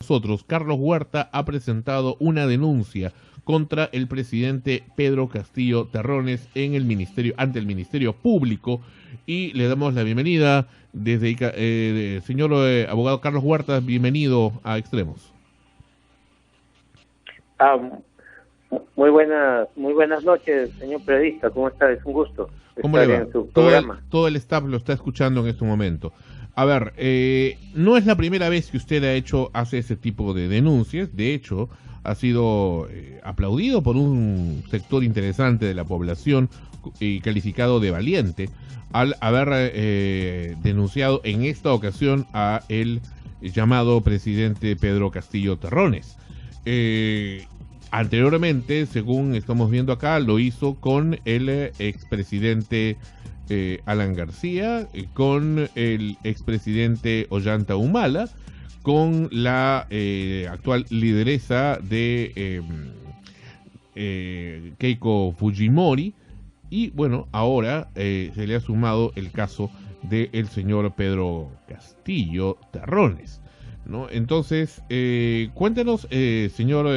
nosotros, Carlos Huerta ha presentado una denuncia contra el presidente Pedro Castillo Terrones ante el Ministerio Público, y le damos la bienvenida señor abogado Carlos Huerta, bienvenido a Extremos. Muy buenas noches, señor periodista. ¿Cómo está? Es un gusto ¿Cómo estar le va? en su programa. Todo el staff lo está escuchando en este momento. A ver, no es la primera vez que usted hace ese tipo de denuncias. De hecho, ha sido aplaudido por un sector interesante de la población y calificado de valiente al haber denunciado en esta ocasión a el llamado presidente Pedro Castillo Terrones. Anteriormente, según estamos viendo acá, lo hizo con el expresidente Alan García, con el expresidente Ollanta Humala, con la actual lideresa de Keiko Fujimori, y bueno, ahora se le ha sumado el caso del señor Pedro Castillo Terrones, ¿no? Entonces, cuéntenos, señor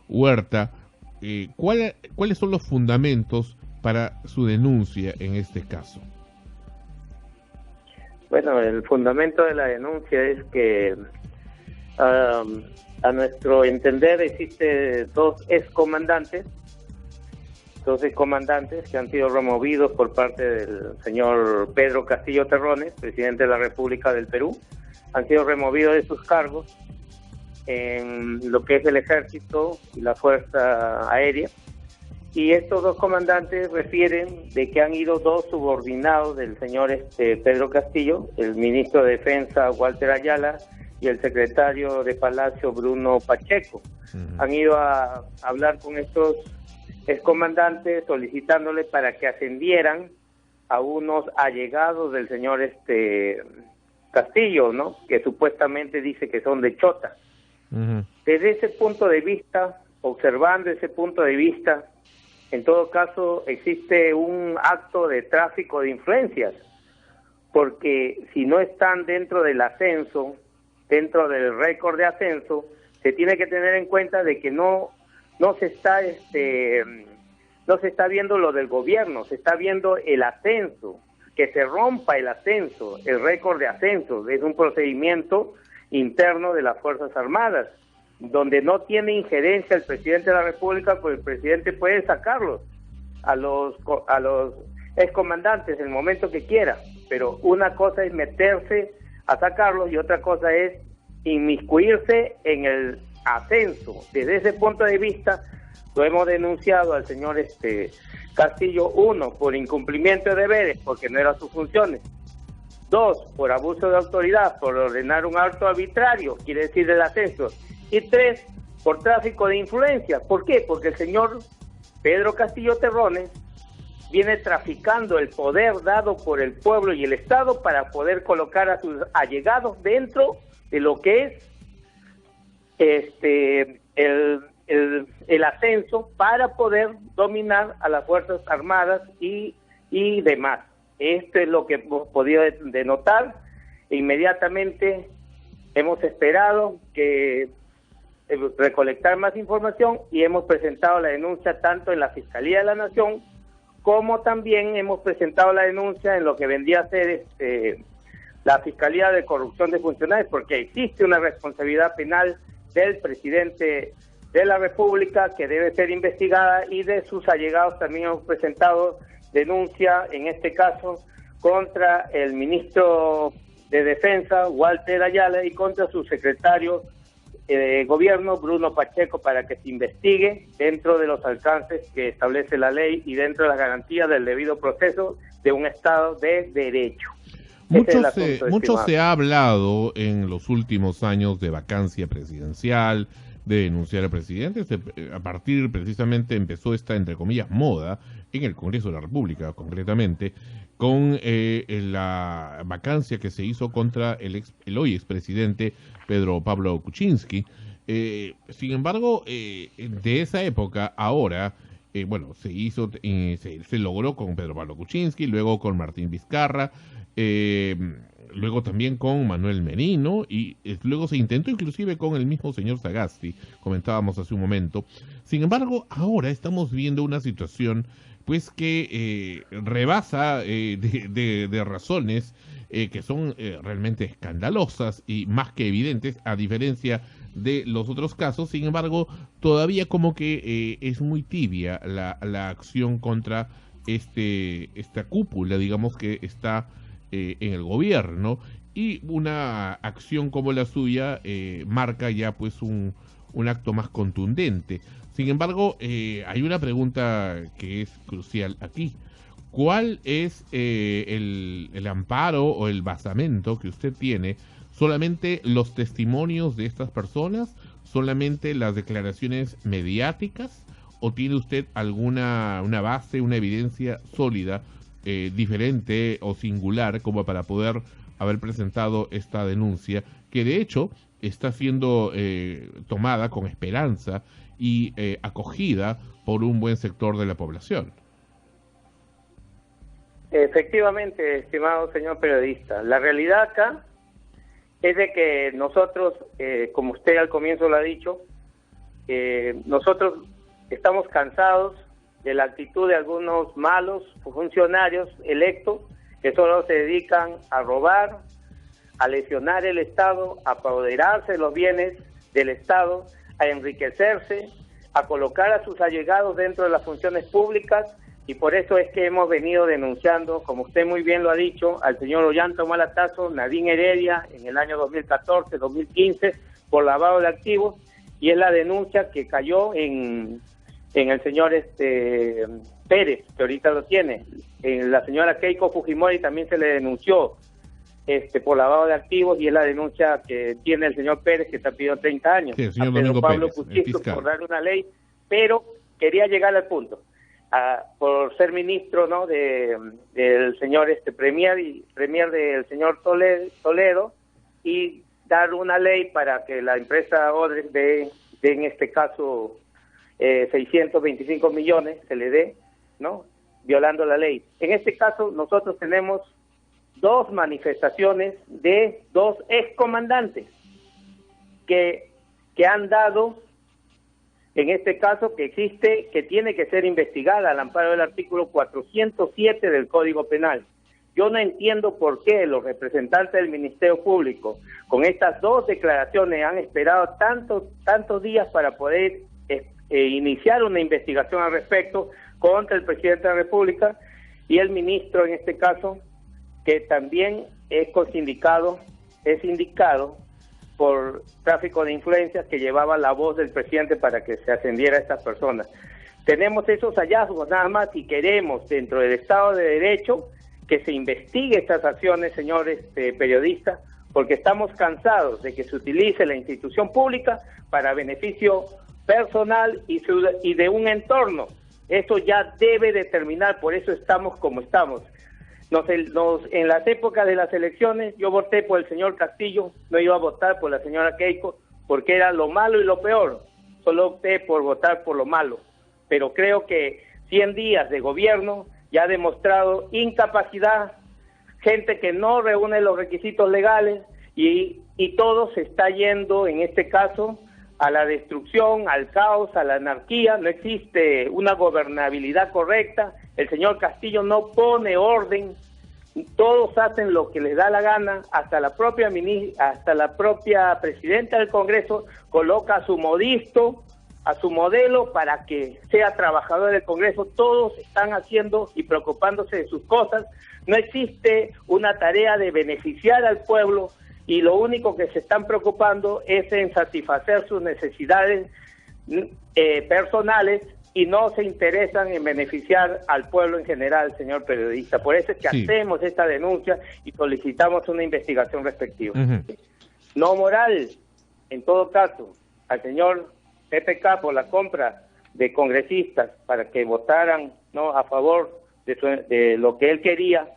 Huerta, ¿cuáles son los fundamentos para su denuncia en este caso? Bueno, el fundamento de la denuncia es que a nuestro entender existe dos excomandantes que han sido removidos por parte del señor Pedro Castillo Terrones, presidente de la República del Perú. Han sido removidos de sus cargos en lo que es el Ejército y la Fuerza Aérea, y estos dos comandantes refieren de que han ido dos subordinados del señor Pedro Castillo, el ministro de Defensa Walter Ayala y el secretario de Palacio Bruno Pacheco. Han ido a hablar con estos excomandantes solicitándole para que ascendieran a unos allegados del señor Castillo, ¿no? Que supuestamente dice que son de Chota. Desde ese punto de vista, observando ese punto de vista, en todo caso existe un acto de tráfico de influencias, porque si no están dentro del ascenso, dentro del récord de ascenso, se tiene que tener en cuenta de que no se está viendo lo del gobierno, se está viendo el ascenso, que se rompa el ascenso, el récord de ascenso. Es un procedimiento interno de las Fuerzas Armadas, donde no tiene injerencia el presidente de la República, pues el presidente puede sacarlos a los excomandantes en el momento que quiera, pero una cosa es meterse a sacarlos y otra cosa es inmiscuirse en el ascenso. Desde ese punto de vista lo hemos denunciado al señor Castillo, 1, por incumplimiento de deberes, porque no eran sus funciones; 2, por abuso de autoridad, por ordenar un acto arbitrario, quiere decir del ascenso; y 3, por tráfico de influencia. ¿Por qué? Porque el señor Pedro Castillo Terrones viene traficando el poder dado por el pueblo y el Estado para poder colocar a sus allegados dentro de lo que es el ascenso, para poder dominar a las Fuerzas Armadas y demás. Esto es lo que hemos podido denotar. Inmediatamente hemos esperado que recolectar más información y hemos presentado la denuncia tanto en la Fiscalía de la Nación como también hemos presentado la denuncia en lo que vendría a ser la Fiscalía de Corrupción de Funcionarios, porque existe una responsabilidad penal del presidente de la República que debe ser investigada, y de sus allegados también hemos presentado denuncia, en este caso, contra el ministro de Defensa, Walter Ayala, y contra su secretario de Gobierno, Bruno Pacheco, para que se investigue dentro de los alcances que establece la ley y dentro de las garantías del debido proceso de un Estado de Derecho. Mucho se ha hablado en los últimos años de vacancia presidencial, de denunciar al presidente. A partir, precisamente, empezó esta, entre comillas, moda en el Congreso de la República, concretamente, con la vacancia que se hizo contra el hoy expresidente Pedro Pablo Kuczynski. Sin embargo, de esa época, ahora, se logró con Pedro Pablo Kuczynski, luego con Martín Vizcarra, luego también con Manuel Merino, y luego se intentó inclusive con el mismo señor Sagasti, comentábamos hace un momento. Sin embargo, ahora estamos viendo una situación pues que rebasa de razones que son realmente escandalosas y más que evidentes, a diferencia de los otros casos. Sin embargo, todavía como que es muy tibia la acción contra esta cúpula, digamos, que está en el gobierno, y una acción como la suya marca ya pues un acto más contundente. Sin embargo, hay una pregunta que es crucial aquí. ¿Cuál es el amparo o el basamento que usted tiene? ¿Solamente los testimonios de estas personas? ¿Solamente las declaraciones mediáticas? ¿O tiene usted alguna una base, una evidencia sólida, diferente o singular, como para poder haber presentado esta denuncia, que de hecho está siendo tomada con esperanza y acogida por un buen sector de la población? Efectivamente, estimado señor periodista, la realidad acá es de que nosotros, como usted al comienzo lo ha dicho, nosotros estamos cansados de la actitud de algunos malos funcionarios electos que solo se dedican a robar, a lesionar el Estado, a apoderarse de los bienes del Estado, a enriquecerse, a colocar a sus allegados dentro de las funciones públicas, y por eso es que hemos venido denunciando, como usted muy bien lo ha dicho, al señor Ollanta Humala-Tazo, Nadine Heredia, en el año 2014, 2015, por lavado de activos, y es la denuncia que cayó en el señor Pérez, que ahorita lo tiene. En la señora Keiko Fujimori también se le denunció por lavado de activos, y es la denuncia que tiene el señor Pérez, que está pidiendo 30 años. Sí, el señor a Pedro Domingo Pablo Pérez, Kuczynski por darle una ley, pero quería llegar al punto. Por ser ministro, ¿no?, del señor premier del señor Toledo, y dar una ley para que la empresa Odebrecht dé en este caso 625 millones, se le dé, ¿no?, violando la ley. En este caso nosotros tenemos dos manifestaciones de dos excomandantes que han dado, en este caso, que existe, que tiene que ser investigada al amparo del artículo 407 del Código Penal. Yo no entiendo por qué los representantes del Ministerio Público, con estas dos declaraciones, han esperado tantos días para poder iniciar una investigación al respecto contra el presidente de la República y el ministro, en este caso, que también es indicado por tráfico de influencias, que llevaba la voz del presidente para que se ascendiera a estas personas. Tenemos esos hallazgos nada más, y queremos, dentro del Estado de Derecho, que se investigue estas acciones, señores periodistas, porque estamos cansados de que se utilice la institución pública para beneficio personal y de un entorno. Eso ya debe de terminar, por eso estamos como estamos. En las épocas de las elecciones, yo voté por el señor Castillo, no iba a votar por la señora Keiko, porque era lo malo y lo peor. Solo opté por votar por lo malo. Pero creo que 100 días de gobierno ya ha demostrado incapacidad, gente que no reúne los requisitos legales, y todo se está yendo, en este caso, a la destrucción, al caos, a la anarquía. No existe una gobernabilidad correcta. El señor Castillo no pone orden, todos hacen lo que les da la gana, hasta la propia presidenta del Congreso coloca a su modisto, a su modelo, para que sea trabajador del Congreso. Todos están haciendo y preocupándose de sus cosas. No existe una tarea de beneficiar al pueblo, y lo único que se están preocupando es en satisfacer sus necesidades personales, y no se interesan en beneficiar al pueblo en general, señor periodista. Por eso es que hacemos esta denuncia y solicitamos una investigación respectiva. No moral, en todo caso, al señor PPK por la compra de congresistas para que votaran, ¿no?, a favor de lo que él quería,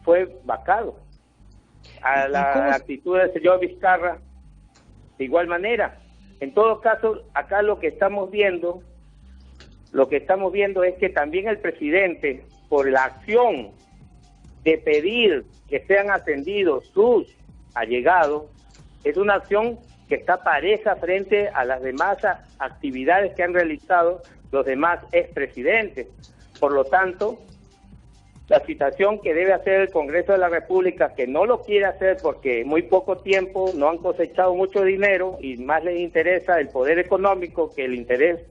fue vacado. A la actitud del señor Vizcarra, de igual manera. En todo caso, acá lo que estamos viendo es que también el presidente, por la acción de pedir que sean atendidos sus allegados, es una acción que está pareja frente a las demás actividades que han realizado los demás expresidentes. Por lo tanto, la situación que debe hacer el Congreso de la República, que no lo quiere hacer porque en muy poco tiempo no han cosechado mucho dinero y más les interesa el poder económico que el interés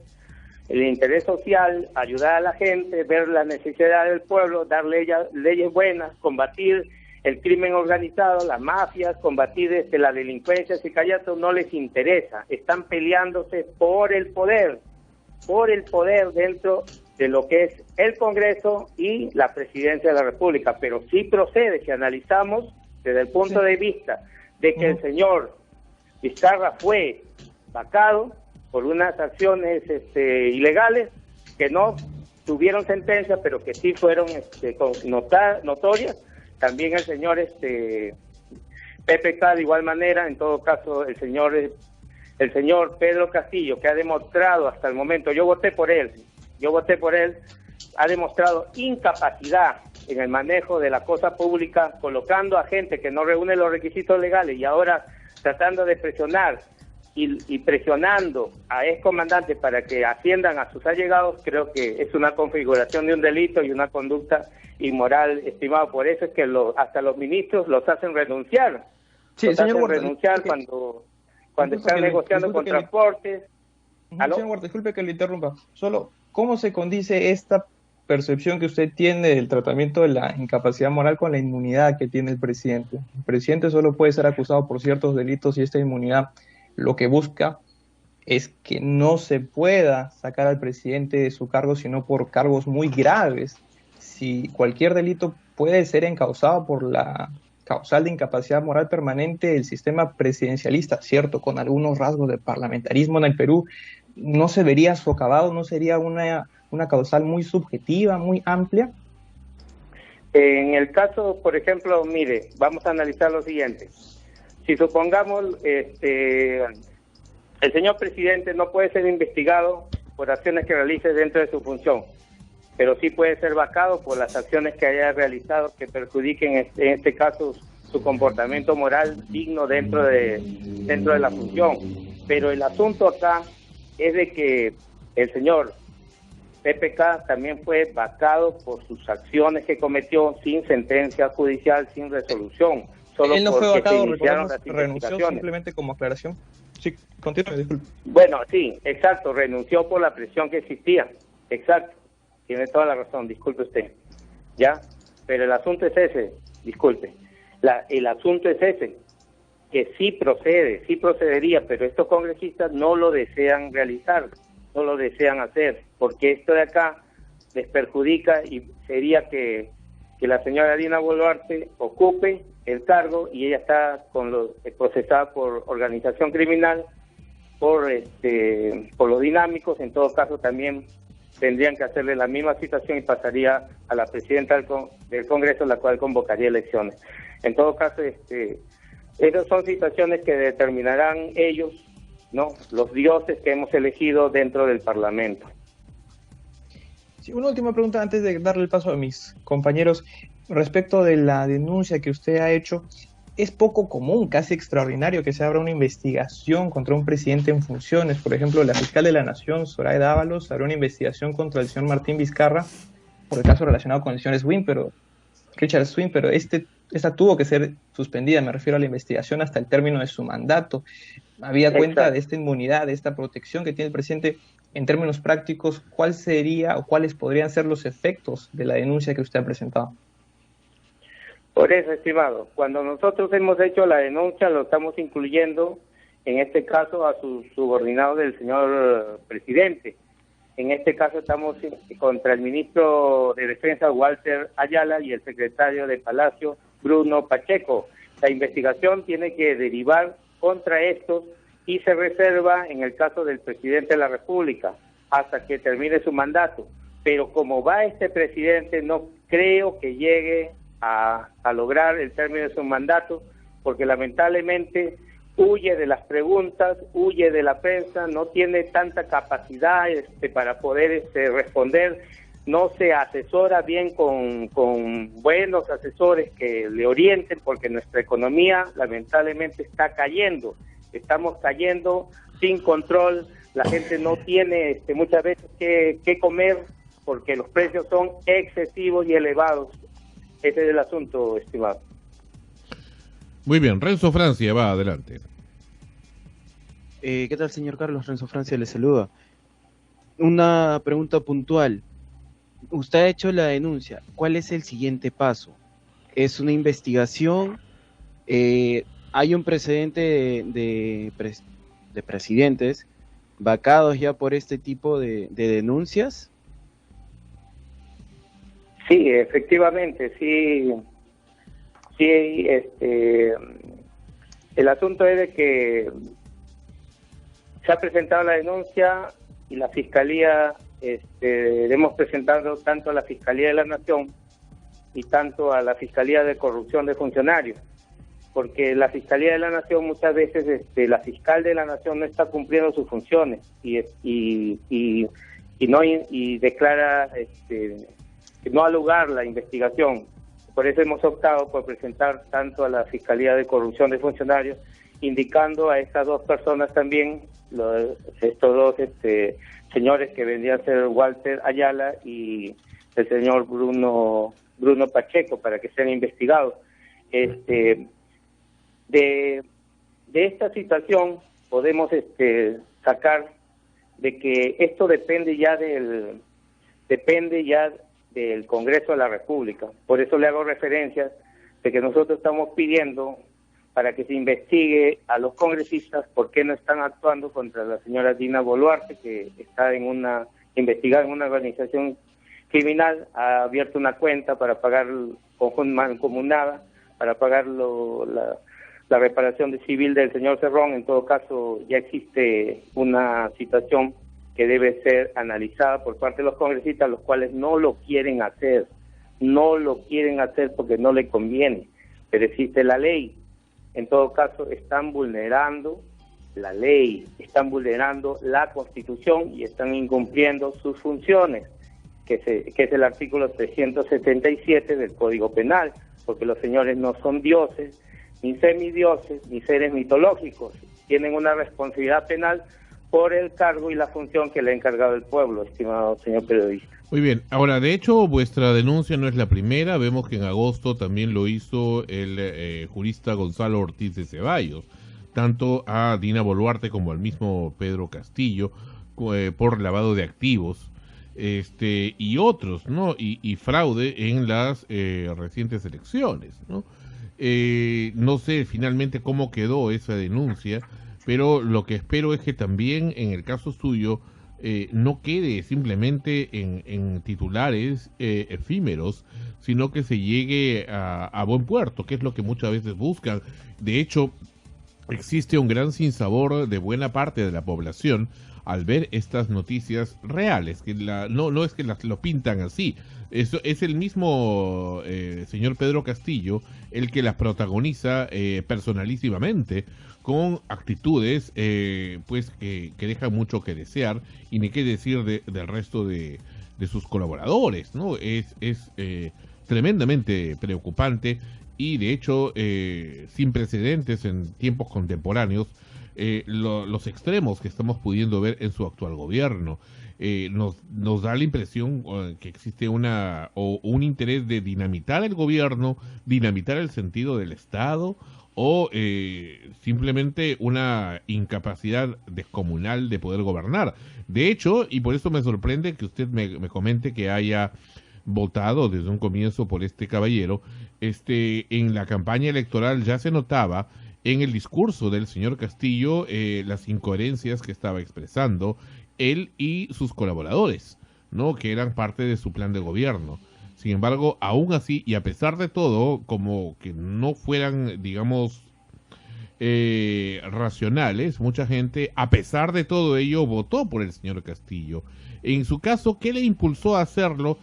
social, ayudar a la gente, ver las necesidades del pueblo, dar leyes buenas, combatir el crimen organizado, las mafias, combatir la delincuencia, sicariato, no les interesa. Están peleándose por el poder dentro de lo que es el Congreso y la Presidencia de la República. Pero sí procede, si analizamos desde el punto de vista de que el señor Vizcarra fue vacado por unas acciones ilegales que no tuvieron sentencia, pero que sí fueron notorias. También el señor PPK de igual manera, en todo caso el señor Pedro Castillo, que ha demostrado hasta el momento, yo voté por él, ha demostrado incapacidad en el manejo de la cosa pública, colocando a gente que no reúne los requisitos legales y ahora tratando de presionar y presionando a excomandantes para que asciendan a sus allegados. Creo que es una configuración de un delito y una conducta inmoral, estimado. Por eso es que hasta los ministros los hacen renunciar. Sí, los señor hacen Huerta, renunciar cuando están negociando con transportes. Señor Huerta, disculpe que le interrumpa. Solo, ¿cómo se condice esta percepción que usted tiene del tratamiento de la incapacidad moral con la inmunidad que tiene el presidente? El presidente solo puede ser acusado por ciertos delitos y esta inmunidad lo que busca es que no se pueda sacar al presidente de su cargo, sino por cargos muy graves. Si cualquier delito puede ser encausado por la causal de incapacidad moral permanente del sistema presidencialista, cierto, con algunos rasgos de parlamentarismo en el Perú, ¿no se vería socavado? ¿No sería una causal muy subjetiva, muy amplia? En el caso, por ejemplo, mire, vamos a analizar lo siguiente. Si supongamos, el señor presidente no puede ser investigado por acciones que realice dentro de su función, pero sí puede ser vacado por las acciones que haya realizado que perjudiquen, en este caso, su comportamiento moral digno dentro de la función. Pero el asunto acá es de que el señor PPK también fue vacado por sus acciones que cometió sin sentencia judicial, sin resolución. Solo él no fue vacado, renunció simplemente como aclaración. Sí, continúe, disculpe. Bueno, sí, exacto, renunció por la presión que existía. Exacto, tiene toda la razón, disculpe usted. ¿Ya? Pero el asunto es ese, disculpe. El asunto es ese, que sí procedería, pero estos congresistas no lo desean realizar, no lo desean hacer, porque esto de acá les perjudica y sería que la señora Dina Boluarte ocupe el cargo y ella está procesada por organización criminal, por los dinámicos. En todo caso también tendrían que hacerle la misma situación y pasaría a la presidenta del Congreso, la cual convocaría elecciones. En todo caso, esas son situaciones que determinarán ellos, ¿no? Los dioses que hemos elegido dentro del Parlamento. Sí, una última pregunta antes de darle el paso a mis compañeros. Respecto de la denuncia que usted ha hecho, es poco común, casi extraordinario, que se abra una investigación contra un presidente en funciones. Por ejemplo, la fiscal de la Nación, Zoraida Ábalos, abrió una investigación contra el señor Martín Vizcarra por el caso relacionado con el señor Richard Swing, pero esta tuvo que ser suspendida. Me refiero a la investigación hasta el término de su mandato. Había cuenta de esta inmunidad, de esta protección que tiene el presidente. En términos prácticos, ¿cuál sería o cuáles podrían ser los efectos de la denuncia que usted ha presentado? Por eso, estimado, cuando nosotros hemos hecho la denuncia, lo estamos incluyendo, en este caso, a sus subordinados del señor presidente. En este caso estamos contra el ministro de Defensa, Walter Ayala, y el secretario de Palacio, Bruno Pacheco. La investigación tiene que derivar contra estos y se reserva en el caso del presidente de la República hasta que termine su mandato. Pero como va este presidente, no creo que llegue a lograr el término de su mandato, porque lamentablemente huye de las preguntas, huye de la prensa, no tiene tanta capacidad para poder responder no se asesora bien con buenos asesores que le orienten, porque nuestra economía lamentablemente está cayendo, estamos cayendo sin control, la gente no tiene muchas veces que comer porque los precios son excesivos y elevados. Ese es el asunto, estimado. Muy bien, Renzo Francia, va adelante. ¿Qué tal, señor Carlos? Renzo Francia le saluda. Una pregunta puntual. Usted ha hecho la denuncia. ¿Cuál es el siguiente paso? ¿Es una investigación? ¿Hay un precedente de presidentes vacados ya por este tipo de denuncias? Sí, efectivamente, sí. Sí, el asunto es de que se ha presentado la denuncia y la Fiscalía, hemos presentado tanto a la Fiscalía de la Nación y tanto a la Fiscalía de Corrupción de Funcionarios, porque la Fiscalía de la Nación muchas veces, la fiscal de la Nación no está cumpliendo sus funciones y declara no al lugar la investigación. Por eso hemos optado por presentar tanto a la Fiscalía de Corrupción de Funcionarios, indicando a estas dos personas también, estos dos señores que vendrían a ser Walter Ayala y el señor Bruno Pacheco, para que sean investigados. De esta situación podemos sacar de que esto depende ya del Congreso de la República. Por eso le hago referencia de que nosotros estamos pidiendo para que se investigue a los congresistas por qué no están actuando contra la señora Dina Boluarte, que está investigada en una organización criminal, ha abierto una cuenta para pagar mancomunada, para pagar la reparación de civil del señor Cerrón. En todo caso, ya existe una situación que debe ser analizada por parte de los congresistas, los cuales no lo quieren hacer porque no le conviene, pero existe la ley. En todo caso, están vulnerando la ley, están vulnerando la Constitución y están incumpliendo sus funciones, que es el artículo 377 del Código Penal, porque los señores no son dioses, ni semidioses, ni seres mitológicos, tienen una responsabilidad penal por el cargo y la función que le ha encargado el pueblo, estimado señor periodista. Muy bien, ahora de hecho vuestra denuncia no es la primera, vemos que en agosto también lo hizo el jurista Gonzalo Ortiz de Ceballos, tanto a Dina Boluarte como al mismo Pedro Castillo, por lavado de activos, y otros, ¿no? Y fraude en las recientes elecciones, ¿no? No sé finalmente cómo quedó esa denuncia, pero lo que espero es que también en el caso suyo no quede simplemente en titulares efímeros, sino que se llegue a buen puerto, que es lo que muchas veces buscan. De hecho, existe un gran sinsabor de buena parte de la población al ver estas noticias reales, que no es que lo pintan así. Eso es el mismo señor Pedro Castillo el que las protagoniza personalísimamente, con actitudes pues que dejan mucho que desear, y ni qué decir del resto de sus colaboradores, ¿no? Es tremendamente preocupante y de hecho sin precedentes en tiempos contemporáneos los extremos que estamos pudiendo ver en su actual gobierno. Nos da la impresión que existe un interés de dinamitar el gobierno, dinamitar el sentido del Estado, o simplemente una incapacidad descomunal de poder gobernar. De hecho, y por eso me sorprende que usted me comente que haya votado desde un comienzo por este caballero, en la campaña electoral ya se notaba en el discurso del señor Castillo las incoherencias que estaba expresando él y sus colaboradores, ¿no? Que eran parte de su plan de gobierno. Sin embargo, aún así, y a pesar de todo, como que no fueran, digamos, racionales, mucha gente, a pesar de todo ello, votó por el señor Castillo. En su caso, ¿qué le impulsó a hacerlo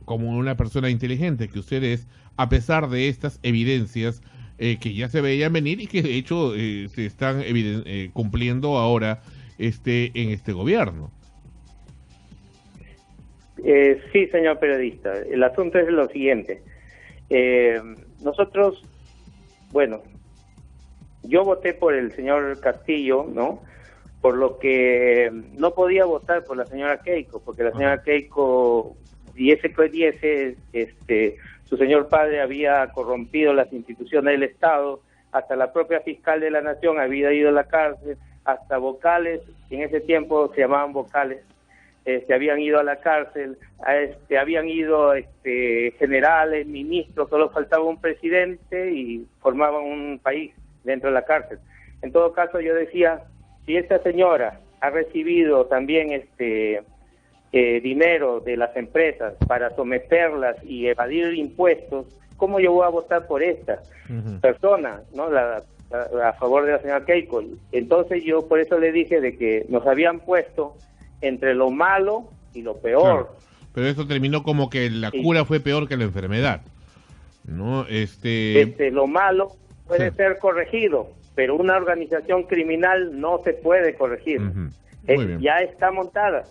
como una persona inteligente que usted es, a pesar de estas evidencias que ya se veían venir y que de hecho se están cumpliendo ahora en este gobierno? Sí, señor periodista. El asunto es lo siguiente. Nosotros, bueno, yo voté por el señor Castillo, ¿no? Por lo que no podía votar por la señora Keiko, porque la señora Keiko, su señor padre había corrompido las instituciones del Estado, hasta la propia fiscal de la Nación había ido a la cárcel, hasta vocales, en ese tiempo se llamaban vocales, habían ido a la cárcel, habían ido generales, ministros, solo faltaba un presidente y formaban un país dentro de la cárcel. En todo caso, yo decía, si esta señora ha recibido también dinero de las empresas para someterlas y evadir impuestos, ¿cómo yo voy a votar por esta persona, no, a favor de la señora Keiko? Entonces yo por eso le dije de que nos habían puesto entre lo malo y lo peor. Claro, pero eso terminó como que la cura fue peor que la enfermedad, ¿no? Lo malo puede ser corregido, pero una organización criminal no se puede corregir. Ya está montada.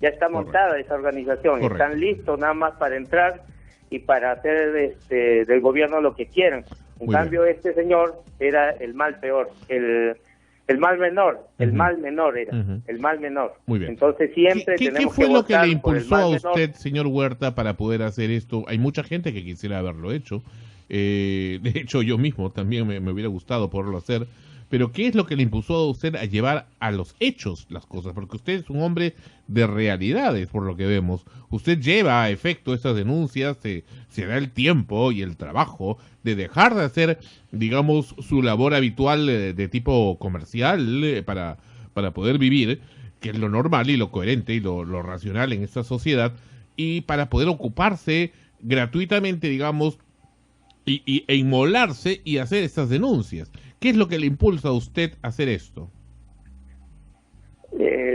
Ya está montada esa organización. Correcto. Están listos nada más para entrar y para hacer del gobierno lo que quieran. En cambio, este señor era el mal peor, el mal menor, el mal menor era, el mal menor. Muy bien. Entonces siempre tenemos que ¿Qué fue lo que le votar impulsó a usted, señor Huerta, para poder hacer esto? Hay mucha gente que quisiera haberlo hecho. De hecho, yo mismo también me hubiera gustado poderlo hacer. Pero ¿qué es lo que le impulsó a usted a llevar a los hechos las cosas? Porque usted es un hombre de realidades, por lo que vemos. Usted lleva a efecto estas denuncias, se da el tiempo y el trabajo de dejar de hacer, digamos, su labor habitual de tipo comercial para poder vivir, que es lo normal y lo coherente y lo racional en esta sociedad, y para poder ocuparse gratuitamente, digamos, e inmolarse y hacer estas denuncias. ¿Qué es lo que le impulsa a usted a hacer esto?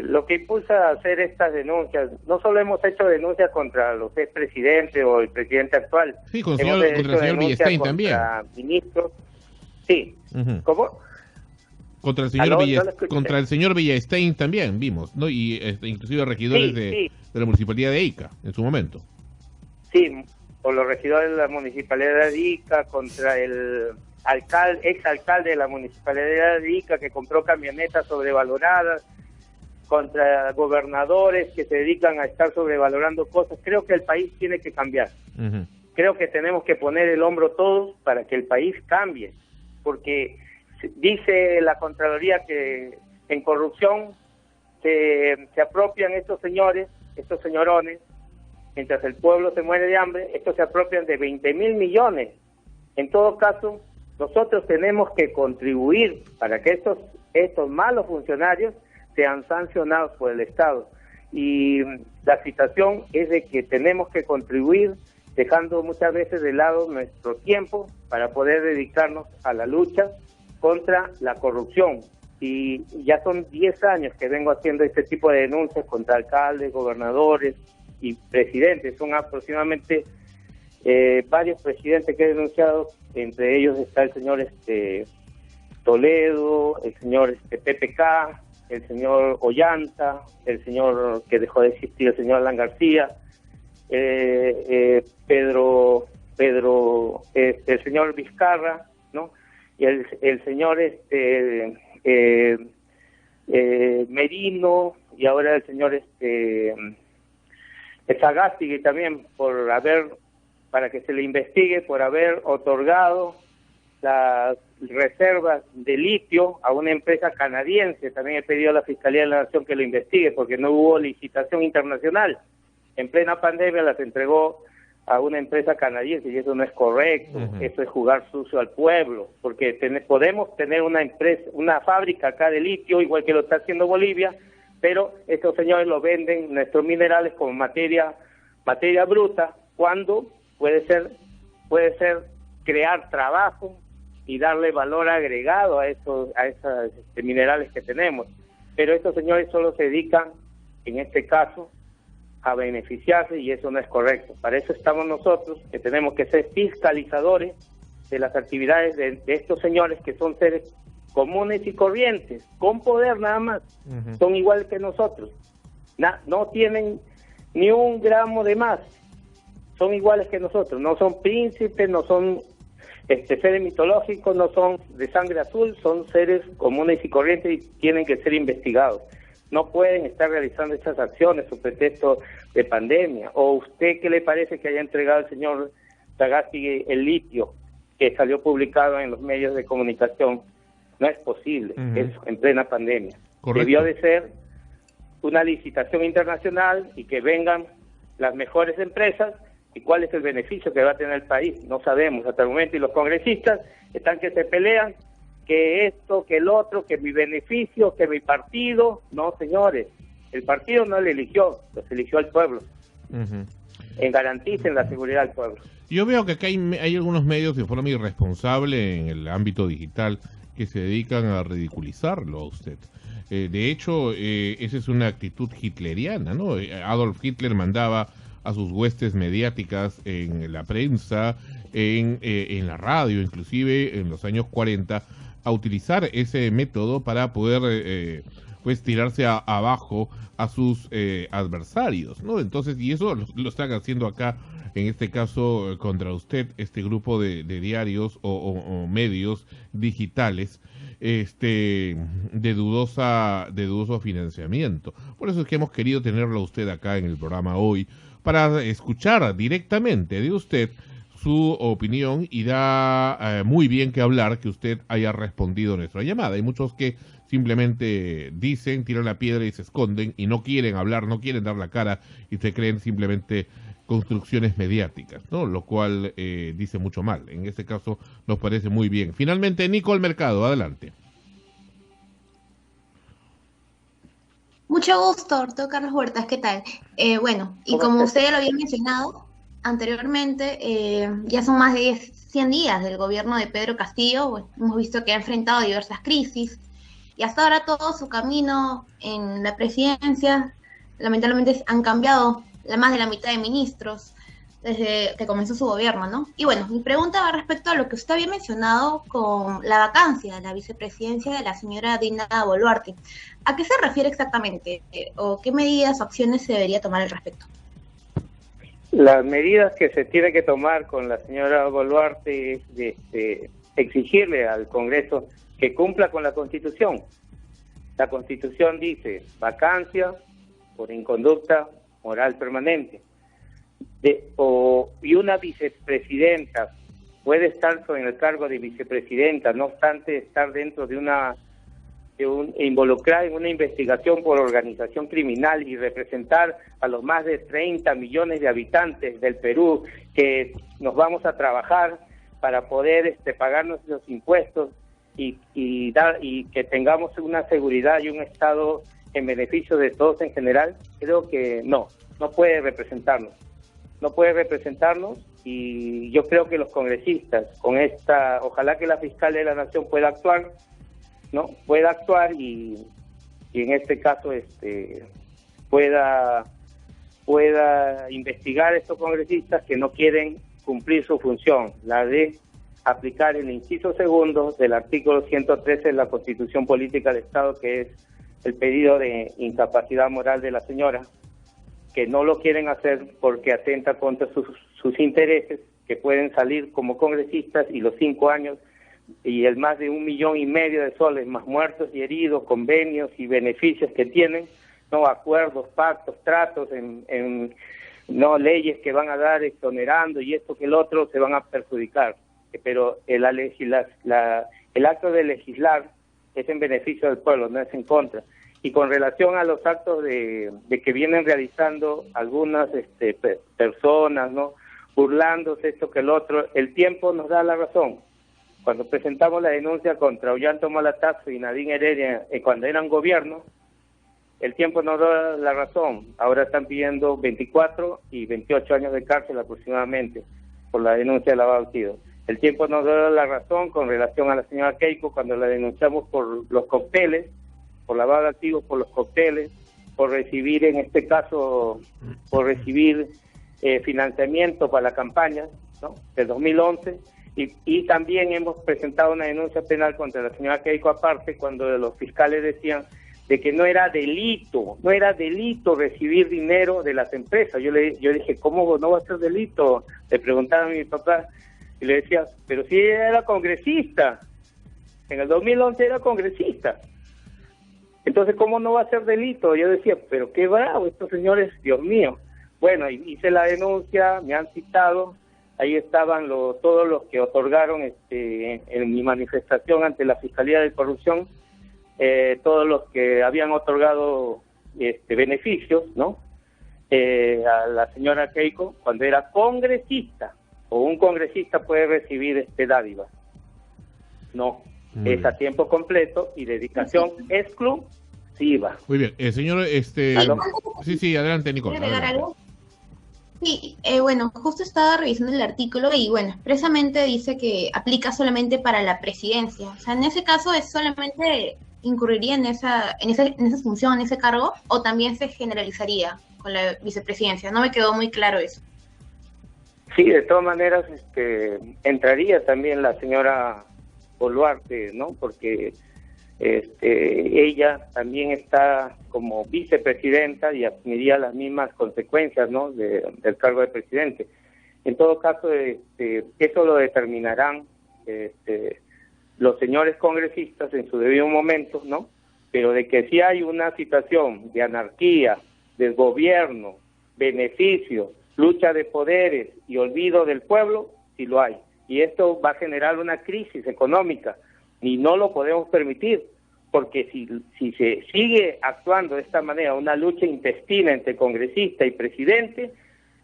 Lo que impulsa a hacer estas denuncias, no solo hemos hecho denuncias contra los expresidentes o el presidente actual. Sí, contra el señor Villestein también. Ministros. Sí. ¿Cómo? Contra el señor Villestein también vimos, ¿no? Y inclusive regidores de la municipalidad de Ica en su momento. Sí, por los regidores de la municipalidad de Ica, contra el exalcalde de la municipalidad de Ica que compró camionetas sobrevaloradas, contra gobernadores que se dedican a estar sobrevalorando cosas. Creo que el país tiene que cambiar. Creo que tenemos que poner el hombro todos para que el país cambie, porque dice la Contraloría que en corrupción se apropian estos señorones, mientras el pueblo se muere de hambre, estos se apropian de 20.000 millones. En todo caso, nosotros tenemos que contribuir para que estos malos funcionarios sean sancionados por el Estado. Y la situación es de que tenemos que contribuir dejando muchas veces de lado nuestro tiempo para poder dedicarnos a la lucha contra la corrupción. Y ya son 10 años que vengo haciendo este tipo de denuncias contra alcaldes, gobernadores y presidentes. Son aproximadamente varios presidentes que he denunciado, entre ellos está el señor Toledo, el señor PPK, el señor Ollanta, el señor que dejó de existir, el señor Alan García, el señor Vizcarra, ¿no? Y el señor Merino, y ahora el señor Sagasti también, para que se le investigue por haber otorgado las reservas de litio a una empresa canadiense. También he pedido a la Fiscalía de la Nación que lo investigue porque no hubo licitación internacional. En plena pandemia las entregó a una empresa canadiense y eso no es correcto. Eso es jugar sucio al pueblo, porque podemos tener una fábrica acá de litio, igual que lo está haciendo Bolivia, pero estos señores lo venden, nuestros minerales, como materia bruta, cuando puede ser crear trabajo y darle valor agregado a esos minerales que tenemos. Pero estos señores solo se dedican, en este caso, a beneficiarse, y eso no es correcto. Para eso estamos nosotros, que tenemos que ser fiscalizadores de las actividades de estos señores, que son seres comunes y corrientes, con poder nada más. Son igual que nosotros. No tienen ni un gramo de más. Son iguales que nosotros, no son príncipes, no son seres mitológicos, no son de sangre azul, son seres comunes y corrientes y tienen que ser investigados. No pueden estar realizando estas acciones su pretexto de pandemia. ¿O usted qué le parece que haya entregado el señor Sagasti el litio que salió publicado en los medios de comunicación? No es posible, es en plena pandemia. Correcto. Debió de ser una licitación internacional y que vengan las mejores empresas. ¿Y cuál es el beneficio que va a tener el país? No sabemos hasta el momento, y los congresistas están que se pelean, que esto, que el otro, que mi beneficio, que mi partido. No, señores, el partido no le eligió, los eligió el pueblo. Garanticen la seguridad del pueblo. Yo veo que acá hay algunos medios de forma irresponsable en el ámbito digital que se dedican a ridiculizarlo a usted. De hecho, esa es una actitud hitleriana, ¿no? Adolf Hitler mandaba a sus huestes mediáticas en la prensa, en la radio, inclusive en los años 40, a utilizar ese método para poder pues tirarse abajo a sus adversarios, ¿no? Entonces, y eso lo están haciendo acá, en este caso contra usted, este grupo de diarios o medios digitales de dudoso financiamiento. Por eso es que hemos querido tenerlo a usted acá en el programa hoy, para escuchar directamente de usted su opinión, y da muy bien que hablar que usted haya respondido a nuestra llamada. Hay muchos que simplemente dicen, tiran la piedra y se esconden y no quieren hablar, no quieren dar la cara y se creen simplemente construcciones mediáticas, ¿no? Lo cual dice mucho mal. En este caso nos parece muy bien. Finalmente, Nicole Mercado, adelante. Mucho gusto, doctor Carlos Huertas, ¿qué tal? Bueno, y como usted ya lo había mencionado anteriormente, ya son más de 100 días del gobierno de Pedro Castillo. Bueno, hemos visto que ha enfrentado diversas crisis y hasta ahora todo su camino en la presidencia, lamentablemente han cambiado más de la mitad de ministros desde que comenzó su gobierno, ¿no? Y bueno, mi pregunta va respecto a lo que usted había mencionado con la vacancia de la vicepresidencia de la señora Dina Boluarte. ¿A qué se refiere exactamente? ¿O qué medidas o acciones se debería tomar al respecto? Las medidas que se tiene que tomar con la señora Boluarte es de exigirle al Congreso que cumpla con la Constitución. La Constitución dice vacancia por inconducta moral permanente. Y una vicepresidenta puede estar en el cargo de vicepresidenta, no obstante estar dentro de involucrada en una investigación por organización criminal y representar a los más de 30 millones de habitantes del Perú, que nos vamos a trabajar para poder pagar nuestros impuestos y que tengamos una seguridad y un Estado en beneficio de todos en general. Creo que no puede representarnos. No puede representarnos, y yo creo que los congresistas con ojalá que la fiscal de la Nación pueda actuar, ¿no? Pueda actuar y en este caso pueda investigar a estos congresistas que no quieren cumplir su función, la de aplicar el inciso segundo del artículo 113 de la Constitución Política del Estado, que es el pedido de incapacidad moral de la señora, que no lo quieren hacer porque atenta contra sus intereses, que pueden salir como congresistas, y los 5 años y el más de 1,5 millones de soles, más muertos y heridos, convenios y beneficios que tienen, no acuerdos, pactos, tratos, no leyes que van a dar exonerando y esto que el otro, se van a perjudicar. Pero el acto de legislar es en beneficio del pueblo, no es en contra. Y con relación a los actos de que vienen realizando algunas personas, ¿no? Burlándose esto que el otro, el tiempo nos da la razón. Cuando presentamos la denuncia contra Ollanta Humala y Nadine Heredia, cuando eran gobierno, el tiempo nos da la razón. Ahora están pidiendo 24 y 28 años de cárcel aproximadamente por la denuncia de lavado de activos. El tiempo nos da la razón con relación a la señora Keiko cuando la denunciamos por los cócteles, por lavado de activos, por los cócteles, por recibir, en este caso, financiamiento para la campaña, ¿no?, del 2011, y también hemos presentado una denuncia penal contra la señora Keiko aparte, cuando los fiscales decían de que no era delito recibir dinero de las empresas. Yo dije, ¿cómo no va a ser delito? Le preguntaba a mi papá y le decía, pero si ella era congresista, en el 2011 era congresista. Entonces, ¿cómo no va a ser delito? Yo decía, pero qué bravo, estos señores, Dios mío. Bueno, hice la denuncia, me han citado, ahí estaban todos los que otorgaron en mi manifestación ante la Fiscalía de Corrupción, todos los que habían otorgado beneficios, ¿no? A la señora Keiko, cuando era congresista, o un congresista puede recibir dádivas. No, es a tiempo completo y dedicación exclusiva. Muy bien, señor, ¿Aló? Sí, adelante, Nicolás. ¿Quiere agregar algo? Sí, bueno, justo estaba revisando el artículo y bueno, expresamente dice que aplica solamente para la presidencia. O sea, en ese caso es solamente incurriría en esa función, en ese cargo, o también se generalizaría con la vicepresidencia. No me quedó muy claro eso. Sí, de todas maneras entraría también la señora Boluarte, ¿no? Porque ella también está como vicepresidenta y asumiría las mismas consecuencias, ¿no? del cargo de presidente. En todo caso, eso lo determinarán los señores congresistas en su debido momento, ¿no? Pero de que si hay una situación de anarquía, desgobierno, beneficio, lucha de poderes y olvido del pueblo, sí lo hay. Y esto va a generar una crisis económica y no lo podemos permitir, porque si se sigue actuando de esta manera, una lucha intestina entre congresista y presidente,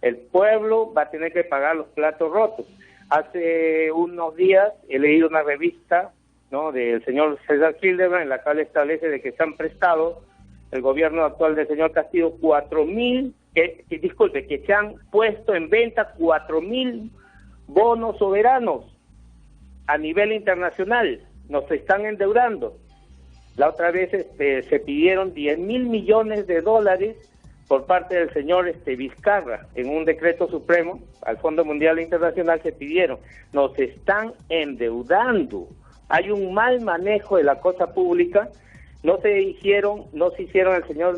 el pueblo va a tener que pagar los platos rotos. Hace unos días he leído una revista, ¿no?, del señor César Schilderman, en la cual establece de que se han prestado el gobierno actual del señor Castillo 4.000, que se han puesto en venta 4.000 bonos soberanos a nivel internacional. Nos están endeudando. La otra vez se pidieron 10.000 millones de dólares por parte del señor Vizcarra en un decreto supremo al Fondo Mundial Internacional. Se pidieron, nos están endeudando. Hay un mal manejo de la cosa pública. No se hicieron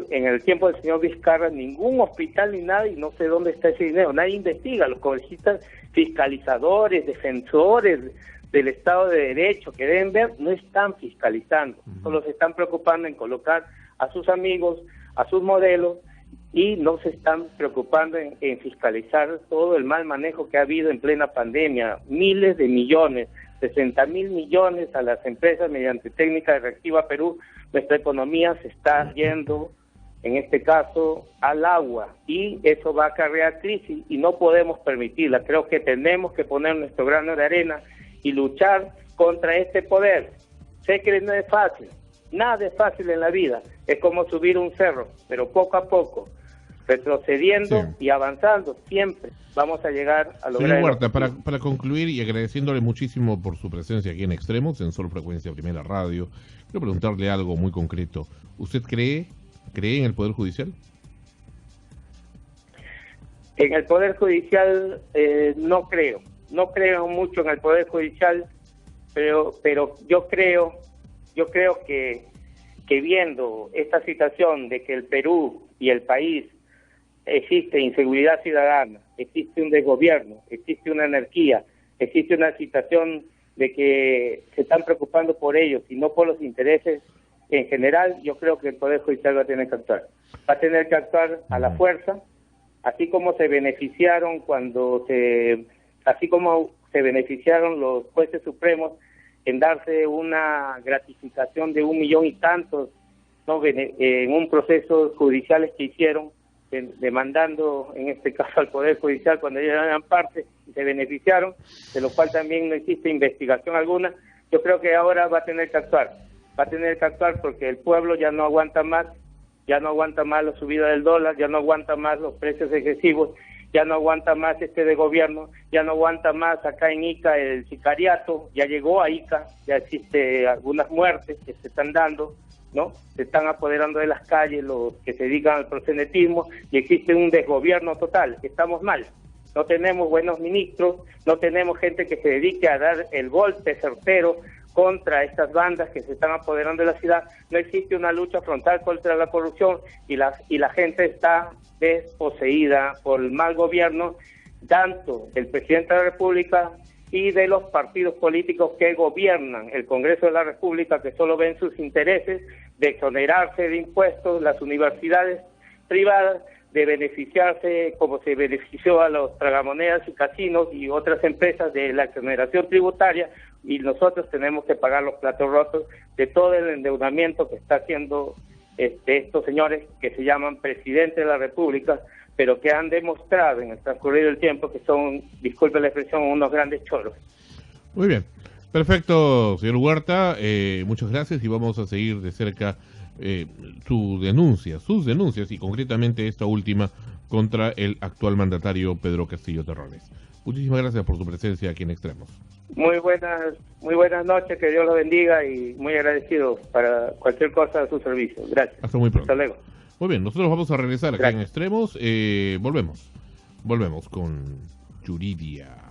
en el tiempo del señor Vizcarra ningún hospital ni nada, y no sé dónde está ese dinero. Nadie investiga. Los congresistas fiscalizadores, defensores del Estado de Derecho que deben ver, no están fiscalizando. Solo se están preocupando en colocar a sus amigos, a sus modelos, y no se están preocupando en fiscalizar todo el mal manejo que ha habido en plena pandemia. Miles de millones, 60.000 millones a las empresas mediante técnica de Reactiva Perú. Nuestra economía se está yendo, en este caso, al agua, y eso va a acarrear crisis y no podemos permitirla. Creo que tenemos que poner nuestro grano de arena y luchar contra este poder. Sé que no es fácil, nada es fácil en la vida, es como subir un cerro, pero poco a poco, retrocediendo y avanzando, siempre vamos a llegar a lograr. Señor Huerta, para concluir y agradeciéndole muchísimo por su presencia aquí en Extremos, en Sol Frecuencia Primera Radio, quiero preguntarle algo muy concreto. ¿Usted cree en el Poder Judicial? En el Poder Judicial no creo mucho en el Poder Judicial, pero yo creo que viendo esta situación de que el Perú y el país existe inseguridad ciudadana, existe un desgobierno, existe una anarquía, existe una situación de que se están preocupando por ellos y no por los intereses en general, yo creo que el Poder Judicial va a tener que actuar. Va a tener que actuar a la fuerza, así como se beneficiaron los jueces supremos en darse una gratificación de 1 millón y tantos, ¿no?, en un proceso judiciales que hicieron, demandando en este caso al Poder Judicial cuando ellos eran parte y se beneficiaron, de lo cual también no existe investigación alguna. Yo creo que ahora va a tener que actuar porque el pueblo ya no aguanta más la subida del dólar, ya no aguanta más los precios excesivos, ya no aguanta más de gobierno, ya no aguanta más acá en Ica el sicariato, ya llegó a Ica, ya existe algunas muertes que se están dando, ¿no? Se están apoderando de las calles los que se dedican al proxenetismo y existe un desgobierno total. Estamos mal, no tenemos buenos ministros, no tenemos gente que se dedique a dar el golpe certero contra estas bandas que se están apoderando de la ciudad, no existe una lucha frontal contra la corrupción y la gente está desposeída por el mal gobierno, tanto del presidente de la República y de los partidos políticos que gobiernan el Congreso de la República, que solo ven sus intereses de exonerarse de impuestos, las universidades privadas, de beneficiarse como se benefició a los tragamonedas y casinos y otras empresas de la exoneración tributaria, y nosotros tenemos que pagar los platos rotos de todo el endeudamiento que está haciendo estos señores que se llaman presidentes de la República, pero que han demostrado en el transcurrir del tiempo que son, disculpe la expresión, unos grandes choros. Muy bien, perfecto, señor Huerta, muchas gracias y vamos a seguir de cerca sus denuncias y concretamente esta última contra el actual mandatario Pedro Castillo Terrones. Muchísimas gracias por su presencia aquí en Extremos. Muy buenas noches, que Dios los bendiga y muy agradecido para cualquier cosa de su servicio. Gracias. Hasta muy pronto. Hasta luego. Muy bien, nosotros vamos a regresar aquí en Extremos. Volvemos con Yuridia.